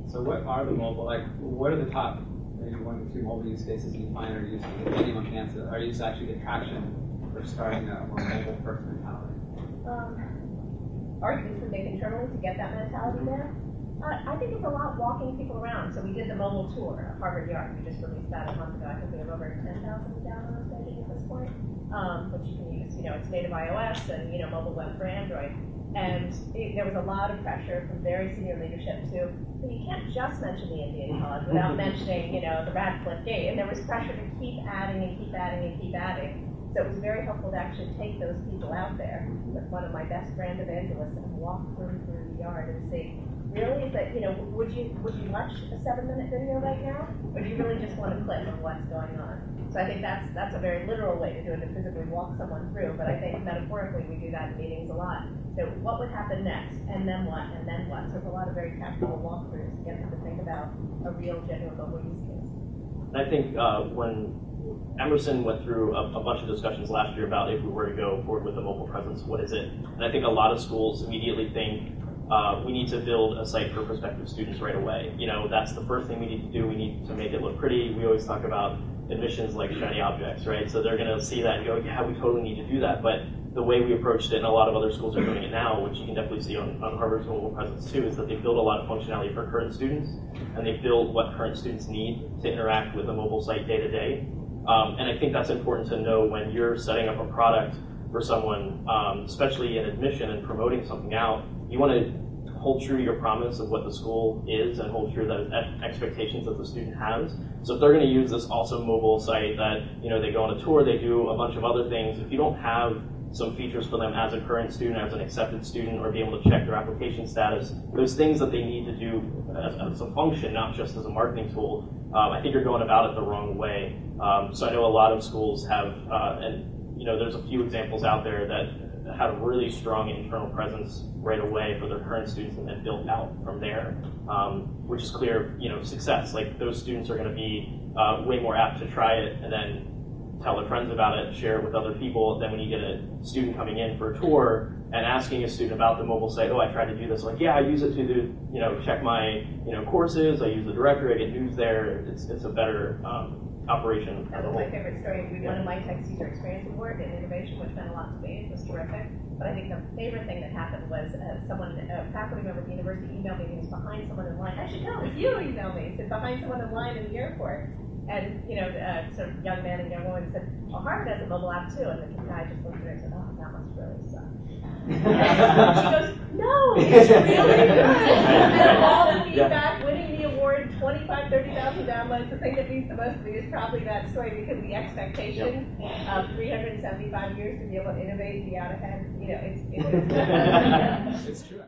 So what are the mobile, like, what are the top, maybe 1 to 2 mobile use cases you find are used, if anyone can answer, are used to actually get traction for starting a more mobile first mentality? Arguments we make internally to get that mentality there. I think it's a lot walking people around. So we did the mobile tour of Harvard Yard. We just released that a month ago. I think we have over 10,000 downloads maybe at this point, which you can use. It's native iOS and mobile web for Android. And there was a lot of pressure from very senior leadership too. But you can't just mention the Indian college without mentioning the Radcliffe Gate. And there was pressure to keep adding and keep adding and keep adding. So it was very helpful to actually take those people out there with one of my best brand evangelists and walk through the yard and say, really, is that would you watch a 7-minute video right now, or do you really just want a clip of what's going on? So I think that's a very literal way to do it, to physically walk someone through. But I think metaphorically we do that in meetings a lot. So what would happen next, and then what, and then what? So it's a lot of very tactical walkthroughs to get them to think about a real, genuine mobile use case. I think when Emerson went through a bunch of discussions last year about if we were to go forward with a mobile presence, what is it? And I think a lot of schools immediately think we need to build a site for prospective students right away. That's the first thing we need to do. We need to make it look pretty. We always talk about admissions like shiny objects, right? So they're going to see that and go, yeah, we totally need to do that. But the way we approached it, and a lot of other schools are doing it now, which you can definitely see on Harvard's mobile presence too, is that they build a lot of functionality for current students, and they build what current students need to interact with a mobile site day to day. And I think that's important to know when you're setting up a product for someone, especially in admission and promoting something out. You want to hold true to your promise of what the school is and hold true to the expectations that the student has. So if they're going to use this awesome mobile site that, they go on a tour, they do a bunch of other things, if you don't have some features for them as a current student, as an accepted student, or be able to check their application status, those things that they need to do as a function, not just as a marketing tool, I think you're going about it the wrong way. So I know a lot of schools have, there's a few examples out there that had a really strong internal presence right away for their current students and then built out from there, which is clear, success. Like those students are going to be way more apt to try it and then tell their friends about it, share it with other people. Then when you get a student coming in for a tour and asking a student about the mobile site, oh, I tried to do this. Like, yeah, I use it to do, check my, courses. I use the directory. I get news there. It's a better operation. That was my favorite story. We won a MyTech User Experience Award in Innovation, which meant a lot to me. It was terrific. But I think the favorite thing that happened was a faculty member at the university emailed me. He was behind someone in line. Actually, no, it was you who emailed me. He said, behind someone in line in the airport. And, sort of young man and young woman said, well, Harvard has a mobile app too. And the guy just looked at her and said, oh, that must really suck. And she goes, no, it's really good. And all the feedback, winning the award, 25,000, 30,000 downloads. The thing that means the most to me is probably that story, because the expectation of 375 years to be able to innovate and be out ahead, it's It's true.